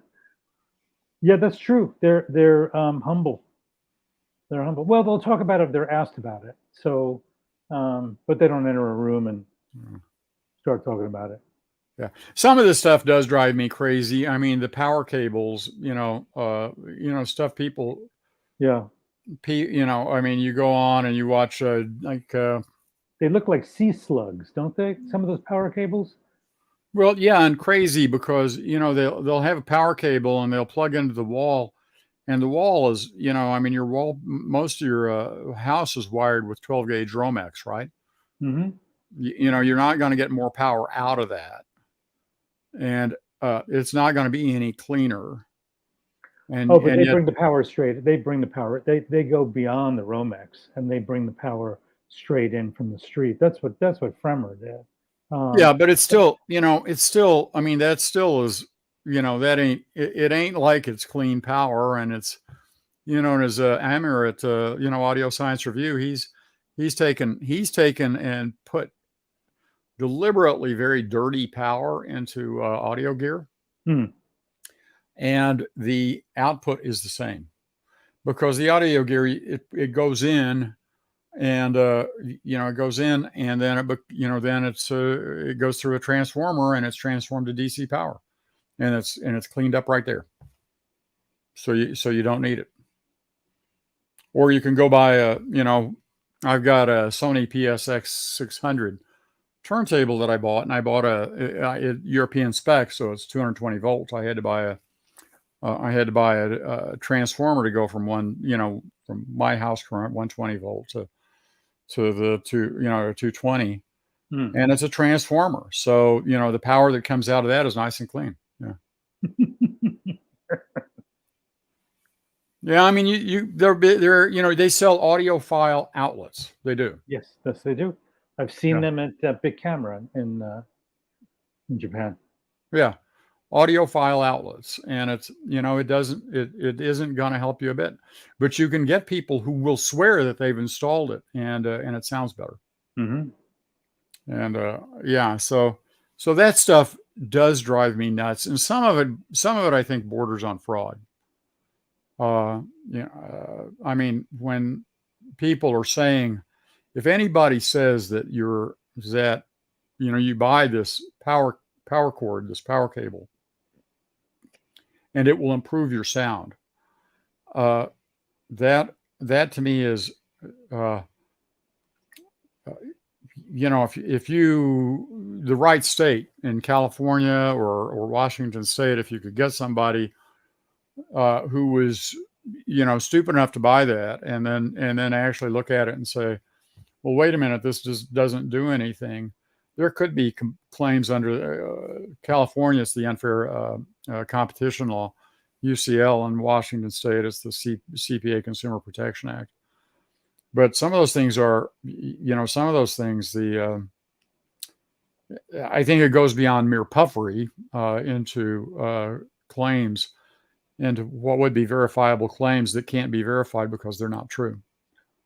Yeah, that's true. They're humble. They're humble. Well, they'll talk about it if they're asked about it. So, but they don't enter a room and start talking about it. Yeah, some of this stuff does drive me crazy. I mean, the power cables, stuff people. Yeah. I mean, you go on and you watch they look like sea slugs, don't they? Some of those power cables. Well, yeah, and crazy because they'll have a power cable and they'll plug into the wall, and the wall is I mean your wall. Most of your house is wired with 12 gauge Romex, right? Mm-hmm. You're not going to get more power out of that. And it's not going to be any cleaner. But they bring the power straight. They bring the power. They go beyond the Romex and they bring the power straight in from the street. That's what Fremer did. Yeah, but it's still, I mean, that still is, that ain't, it ain't like it's clean power. And it's, and as Amir at, Audio Science Review, he's taken and put deliberately very dirty power into audio gear. And the output is the same because the audio gear, it goes in and, it goes in and then it goes through a transformer and it's transformed to DC power and it's cleaned up right there. So you don't need it. Or you can go buy I've got a Sony PSX 600 turntable that I bought, and I bought a European spec, so it's 220 volts. I had to buy a transformer to go from from my house current 120 volt to the 220, and it's a transformer. So the power that comes out of that is nice and clean. Yeah. Yeah, I mean, they're they sell audiophile outlets. They do. Yes, they do. I've seen them at Big Camera in Japan. Yeah, audiophile outlets, and it's it isn't going to help you a bit, but you can get people who will swear that they've installed it and it sounds better. Mm-hmm. And so So that stuff does drive me nuts, and some of it I think borders on fraud. I mean, when people are saying, if anybody says that you buy this power cord, this power cable, and it will improve your sound, that to me is, if you the right state in California or Washington State, if you could get somebody who was stupid enough to buy that, and then actually look at it and say, well, wait a minute, this just doesn't do anything. There could be claims under California. It's the unfair competition law. UCL, in Washington State, it's the CPA, Consumer Protection Act. But some of those things are, I think it goes beyond mere puffery into claims, into what would be verifiable claims that can't be verified because they're not true.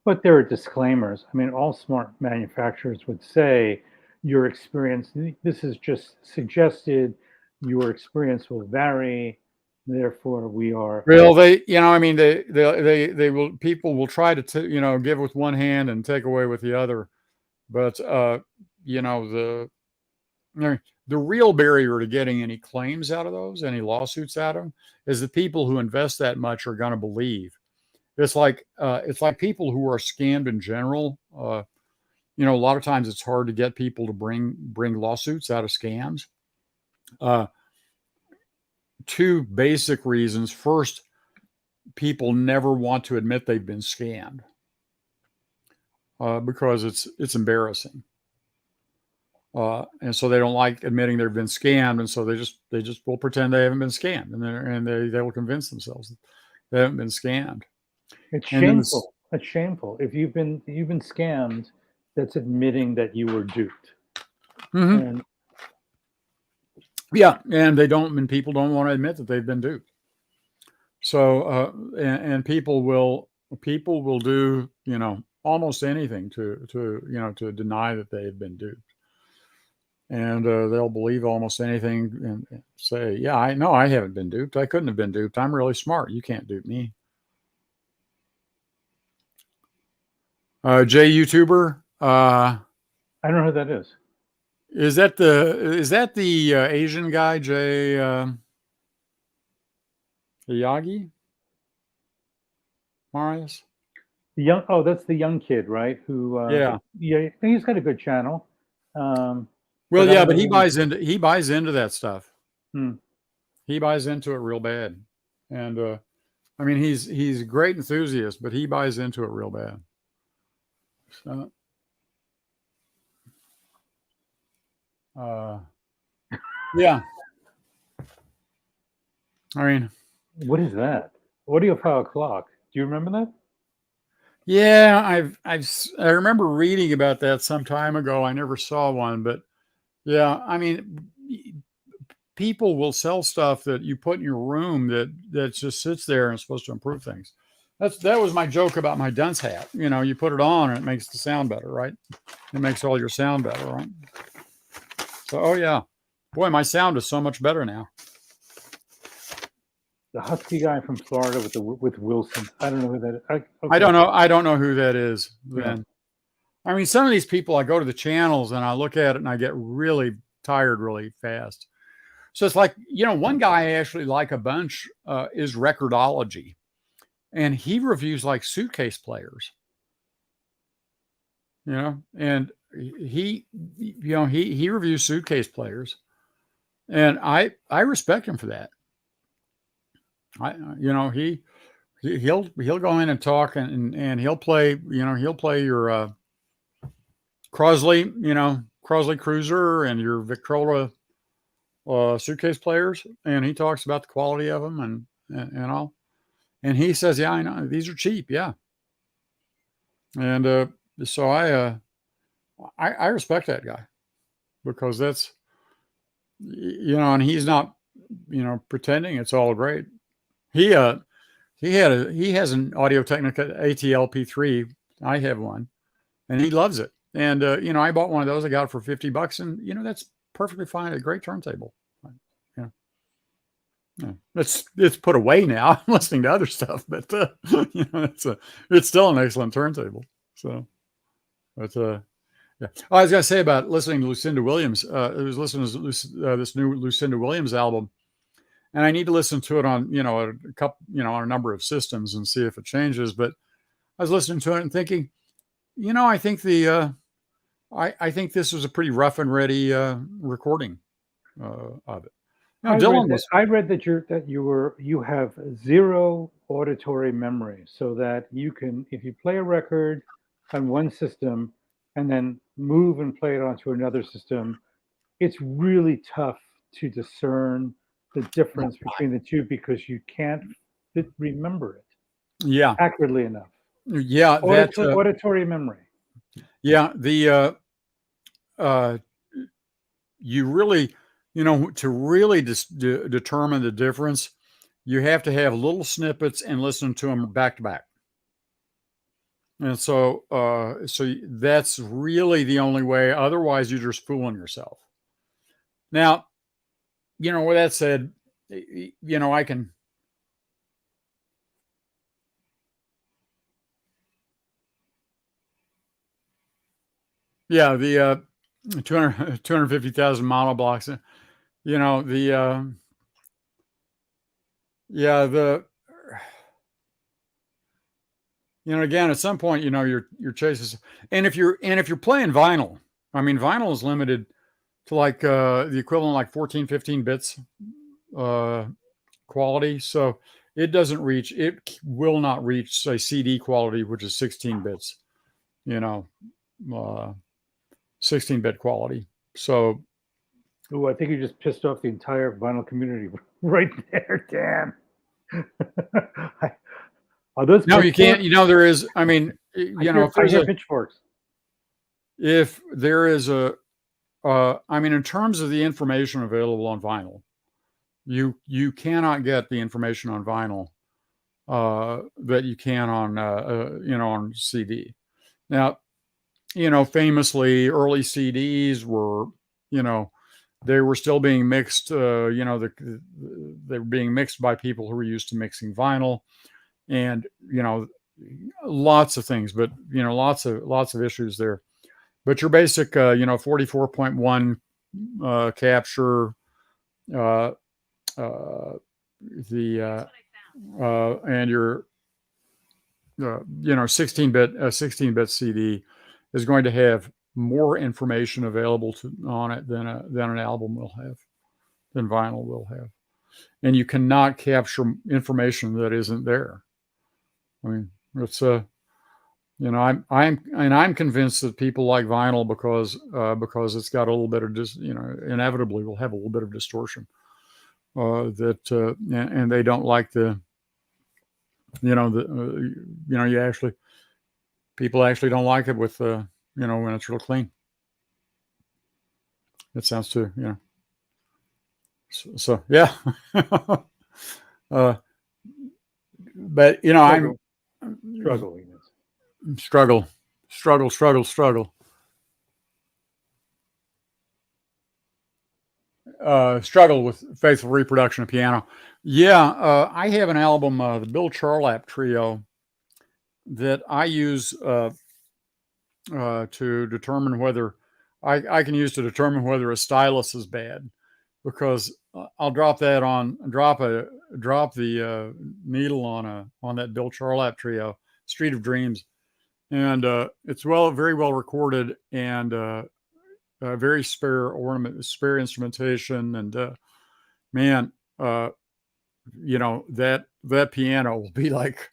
But there are disclaimers. I mean, all smart manufacturers would say, your experience, this is just suggested, your experience will vary, therefore we are. Well, they will, people will try to, give with one hand and take away with the other. But, the real barrier to getting any claims out of those, any lawsuits out of them, is the people who invest that much are going to believe. It's like people who are scammed in general. A lot of times it's hard to get people to bring lawsuits out of scams. Two basic reasons. First, people never want to admit they've been scammed because it's embarrassing. And so they don't like admitting they've been scammed, and so they just will pretend they haven't been scammed, and they will convince themselves that they haven't been scammed. It's shameful. It's shameful. If you've been scammed, that's admitting that you were duped. Mm-hmm. And people don't want to admit that they've been duped. So and people will do almost anything to deny that they've been duped. And they'll believe almost anything and say, yeah, I know I haven't been duped. I couldn't have been duped. I'm really smart. You can't dupe me. Jay YouTuber. I don't know who that is. Is that the Asian guy, Jay Yagi? Mariusz? That's the young kid, right? Who yeah, he's got a good channel. But he buys into that stuff. He buys into it real bad. And I mean, he's a great enthusiast, but he buys into it real bad. So, yeah. I mean, what is that? Audiophile clock. Do you remember that? Yeah, I remember reading about that some time ago. I never saw one, but yeah, I mean, people will sell stuff that you put in your room that just sits there and is supposed to improve things. That was my joke about my dunce hat. You put it on and it makes the sound better, right? It makes all your sound better, right? So, oh yeah, boy, my sound is so much better now. The husky guy from Florida with Wilson. I don't know who that is. Okay. I don't know who that is. Yeah. I mean, some of these people, I go to the channels and I look at it and I get really tired really fast. So it's like, one guy I actually like a bunch is Recordology, and he reviews like suitcase players. And he reviews suitcase players, and I respect him for that. He'll go in and talk and he'll play your Crosley Cruiser and your Victrola suitcase players, and he talks about the quality of them and all, and he says, yeah, I know these are cheap, yeah. And so I respect that guy, because that's and he's not pretending it's all great. He has an Audio-Technica ATL P3. I have one, and he loves it. And I bought one of those. I got it for $50, and that's perfectly fine, a great turntable. Yeah. Yeah. It's put away now. I'm listening to other stuff, but it's still an excellent turntable. So, but yeah. Oh, I was gonna say about listening to Lucinda Williams. I was listening to this new Lucinda Williams album, and I need to listen to it on a couple on a number of systems and see if it changes. But I was listening to it and thinking, I think I think this was a pretty rough and ready recording of it. I read that you have zero auditory memory, so that you can, if you play a record on one system and then move and play it onto another system, it's really tough to discern the difference between the two because you can't remember it accurately enough. Yeah, auditory memory. Yeah, you really, to really determine the difference, you have to have little snippets and listen to them back to back. And so that's really the only way. Otherwise, you're just fooling yourself. Now, with that said, I can. Yeah, the 250,000 monoblocks. Again, at some point, your chases, and if you're playing vinyl, I mean, vinyl is limited to like the equivalent like 14, 15 bits quality. So it will not reach, say, CD quality, which is 16 bits, 16-bit quality. So, I think you just pissed off the entire vinyl community right there, Dan. Are those no, you can't. There is. I mean, if there's pitchforks. If there is in terms of the information available on vinyl, you cannot get the information on vinyl that you can on on CD. Now, famously, early CDs were, they were still being mixed. They were being mixed by people who were used to mixing vinyl, and lots of things, but lots of issues there. But your basic 44.1 capture, and your 16-bit CD is going to have more information available on it than an album will have, than vinyl will have, and you cannot capture information that isn't there. I mean, it's I'm convinced that people like vinyl because it's got a little bit of inevitably will have a little bit of distortion. And they don't like people actually don't like it with when it's real clean. It sounds too, so yeah. But I'm struggle. Struggle with faithful reproduction of piano. Yeah, I have an album, the Bill Charlap Trio, that I use to determine whether I can use to determine whether a stylus is bad, because I'll drop the needle on that Bill Charlap Trio, Street of Dreams, and it's very well recorded, and very spare instrumentation, and man, that piano will be like,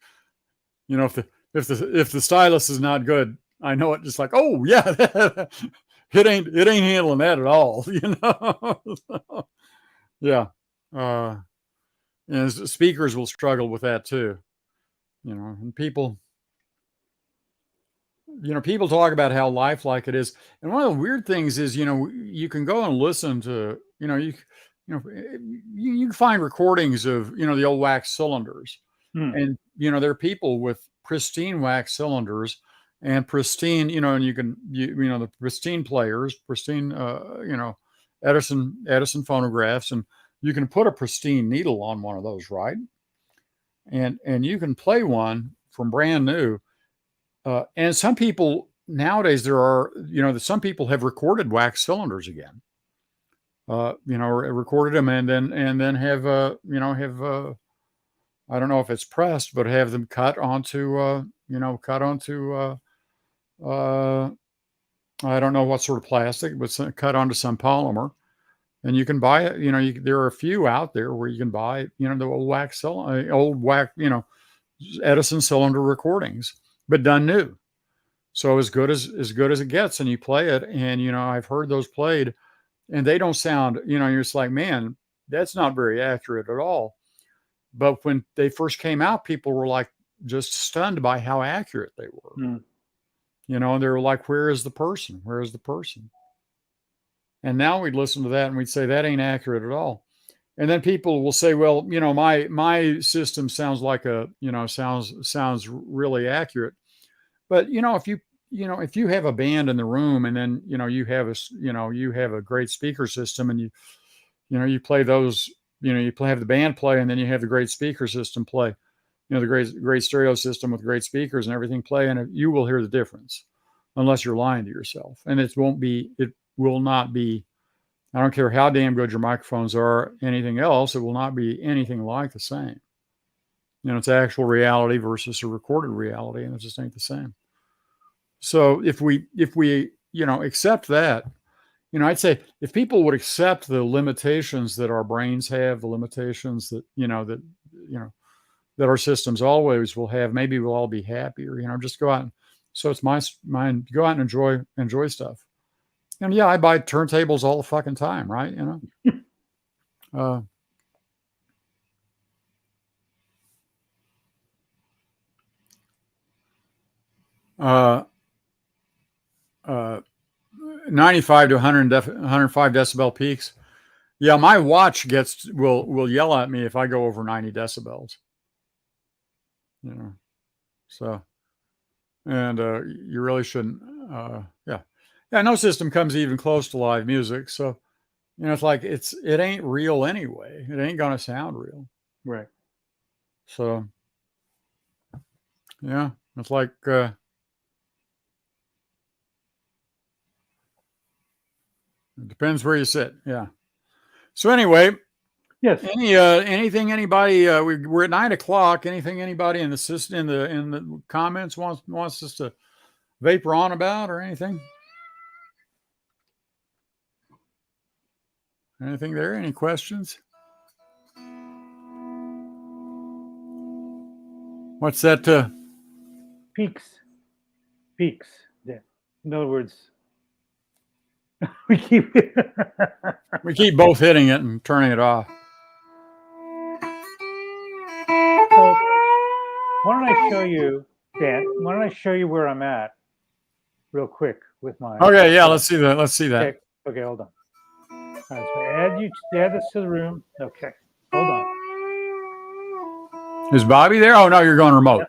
if the stylus is not good, I know it just like, oh yeah, it ain't handling that at all, yeah. And speakers will struggle with that too, and people talk about how lifelike it is. And one of the weird things is, you can go and listen to, you can find recordings of, the old wax cylinders. And, there are people with pristine wax cylinders and pristine, and you can, the pristine players, pristine, Edison phonographs, and you can put a pristine needle on one of those, right? And you can play one from brand new. And some people nowadays, some people have recorded wax cylinders again. Recorded them and then have I don't know if it's pressed, but have them cut onto I don't know what sort of plastic, but cut onto some polymer, and you can buy it. There are a few out there where you can buy, the old wax, Edison cylinder recordings, but done new. So as good as it gets, and you play it, and I've heard those played, and they don't sound, you're just like, man, that's not very accurate at all. But when they first came out, people were like just stunned by how accurate they were. Mm. And they were like, where is the person? Where is the person? And now we'd listen to that and we'd say that ain't accurate at all. And then people will say, well, my system sounds like sounds really accurate. But if you have a band in the room, and then you have a great speaker system, and you play those, have the band play, and then you have the great speaker system play, the great stereo system with great speakers and everything play, and you will hear the difference, unless you're lying to yourself. And it will not be. I don't care how damn good your microphones are, anything else, it will not be anything like the same. It's actual reality versus a recorded reality, and it just ain't the same. So if we accept that, I'd say if people would accept the limitations that our brains have, the limitations that that our systems always will have, maybe we'll all be happier. Just go out. So it's mine. Go out and enjoy stuff. And yeah, I buy turntables all the fucking time, right? uh, 95 to 105 decibel peaks. Yeah, my watch will yell at me if I go over 90 decibels. So, and you really shouldn't. No system comes even close to live music. So, it's like it ain't real anyway. It ain't gonna sound real, right? So, yeah, it's like. It depends where you sit. Yeah. So anyway, yes. Anything anybody? We're at 9:00. Anything anybody in the comments wants us to vapor on about, or anything? Anything there? Any questions? What's that? Peaks. Yeah. In other words. we keep both hitting it and turning it off. So why don't I show you, Dan? Why don't I show you where I'm at, real quick with my. Okay, yeah, let's see that. Okay, hold on. All right, so add this to the room. Okay, hold on. Is Bobby there? Oh no, you're going remote. Yeah,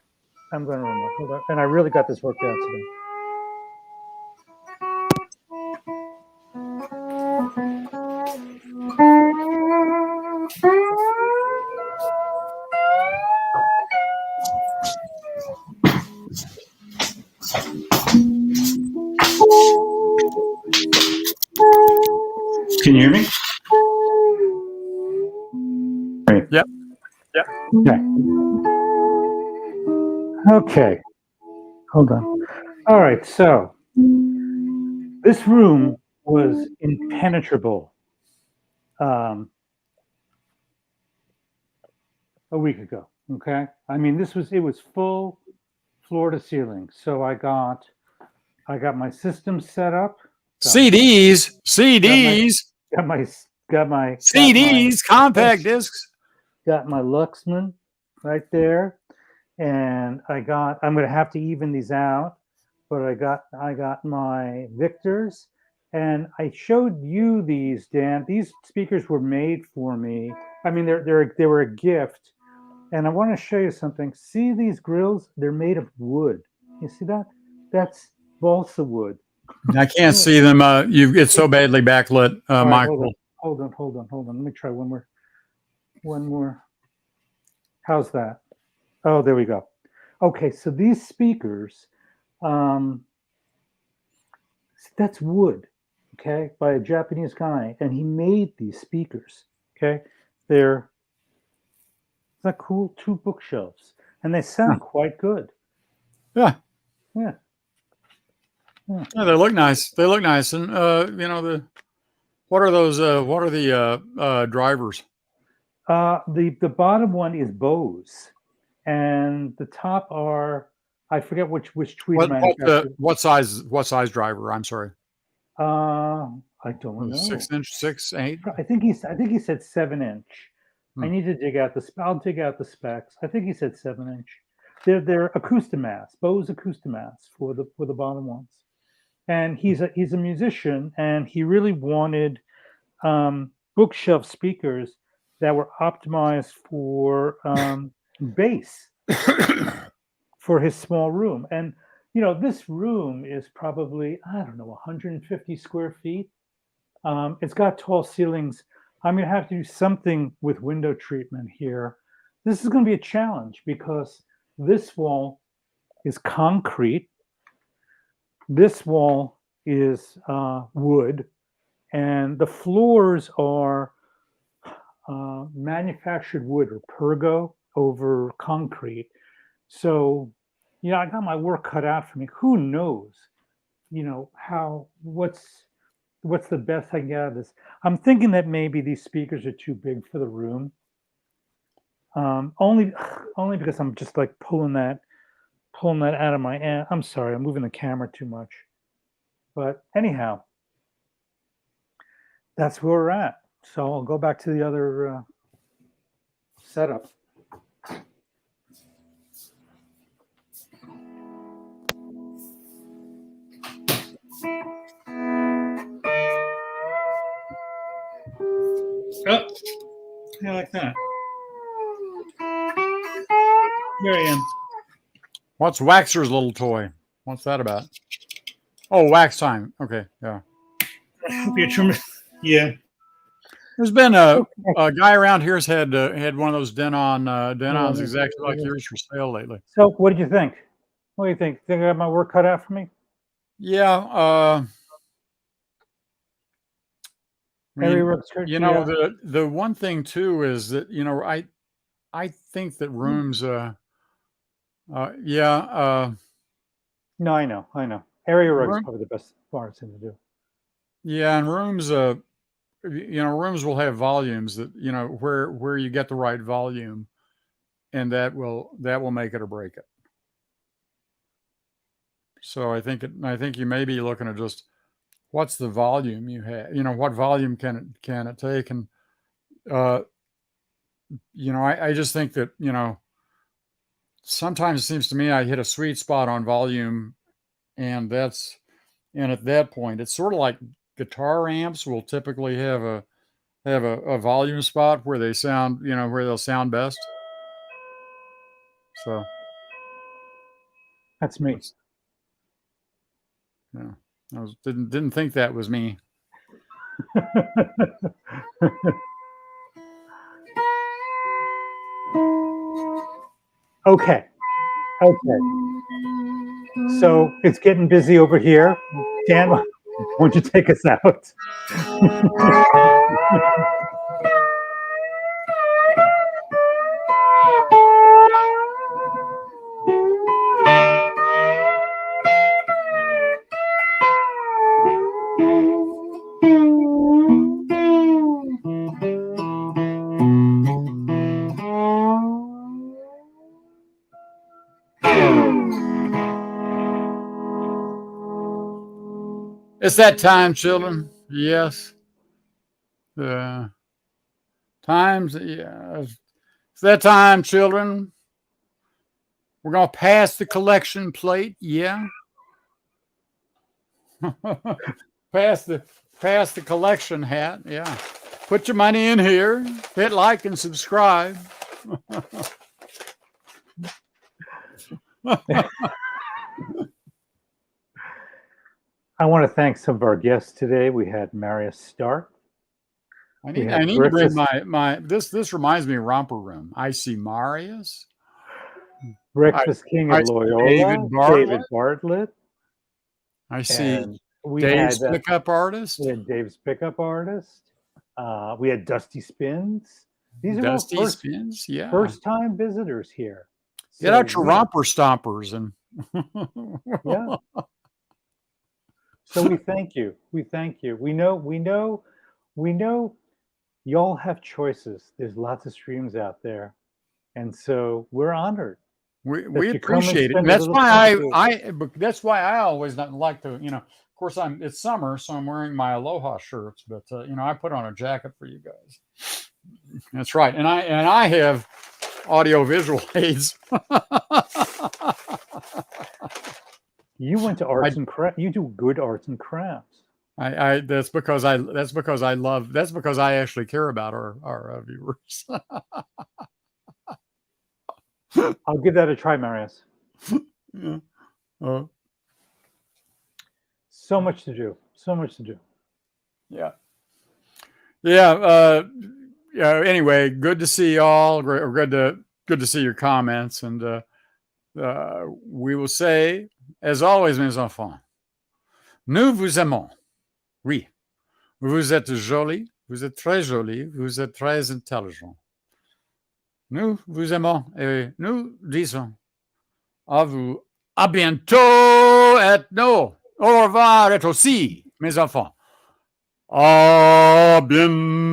I'm going remote. Hold on, and I really got this worked out today. Can you hear me? Right. Yep. Okay. Hold on. All right. So this room was impenetrable a week ago. Okay. I mean, it was full floor to ceiling. So I got my system set up. CDs. Got my CDs, compact discs. Got my Luxman right there, and I'm going to have to even these out, but I got my Victors, and I showed you these, Dan. These speakers were made for me. I mean, they were a gift, and I want to show you something. See these grills? They're made of wood. You see that? That's balsa wood. I can't see them. It's so badly backlit, All right, Michael. hold on. Let me try one more. How's that? Oh, there we go. Okay, so these speakers, that's wood, okay, by a Japanese guy, and he made these speakers. Okay, they're isn't that cool? 2 bookshelves, and they sound quite good. Yeah. Yeah. Yeah, they look nice. They look nice. And what are those? What are the drivers? The bottom one is Bose, and the top are I forget which tweeter manufacturer. What size driver? I'm sorry. I don't know. 6 inch, 6, 8. I think he said 7 inch. I need to dig out I'll dig out the specs. I think he said 7 inch. They're Acoustimas, Bose Acoustimas for the bottom ones. And he's a musician, and he really wanted bookshelf speakers that were optimized for bass for his small room. And this room is probably, I don't know, 150 square feet. It's got tall ceilings. I'm going to have to do something with window treatment here. This is going to be a challenge because this wall is concrete. This wall is wood, and the floors are manufactured wood or pergo over concrete. So, I got my work cut out for me. Who knows, what's the best I can get out of this? I'm thinking that maybe these speakers are too big for the room. Only because I'm just like pulling that out of my hand. I'm sorry, I'm moving the camera too much. But anyhow, that's where we're at. So I'll go back to the other setup. Oh, yeah, like that. There I am. What's Waxer's little toy? What's that about? Oh, wax time. Okay, yeah. I hope you're tremendous. Yeah. There's been a guy around here's had one of those Denons exactly like yours for sale lately. So, what did you think? What do you think? Think I got my work cut out for me? Yeah. The one thing too is that I think that rooms. No, I know. Area rug is probably the best thing to do. Yeah, and rooms. Rooms will have volumes that where you get the right volume, and that will make it or break it. So I think you may be looking at just what's the volume you have. What volume can it take, and I just think that sometimes it seems to me I hit a sweet spot on volume, and at that point it's sort of like guitar amps will typically have a volume spot where they sound, where they'll sound best. So that's me. Yeah, I didn't think that was me. Okay. So it's getting busy over here. Dan, why don't you take us out? It's that time, children. Yes. Times. Yeah. It's that time, children. We're going to pass the collection plate. Yeah. pass the collection hat. Yeah. Put your money in here. Hit like and subscribe. I want to thank some of our guests today. We had Mariusz Stark. I We need had to bring breakfast, my this reminds me of Romper Room. I see Marius. breakfast King I of see Loyola, David Bartlett. David Bartlett, I see and we Dave's had pickup artist. Dave's pickup artist. We had Dusty Spins. These are all Dusty Spins. Yeah. first time visitors here. Get So out your romper stompers and yeah. So we thank you. We thank you. We know y'all have choices. There's lots of streams out there. And so we're honored we that you come and appreciate it. spend And a that's little why time with us. that's why I always not like to, of course it's summer, so I'm wearing my Aloha shirts, but I put on a jacket for you guys. That's right. And I have audio visual aids. You went to arts and crafts. You do good arts and crafts. That's because I actually care about our viewers. I'll give that a try, Marius. Yeah. So much to do. So much to do. Yeah. Yeah. Anyway, good to see y'all. Good to see your comments. And we will say, as always, mes enfants, nous vous aimons. Oui. Vous êtes jolis. Vous êtes très jolis. Vous êtes très intelligent. Nous vous aimons et nous disons à vous à bientôt et non. Au revoir et aussi, mes enfants. À bientôt.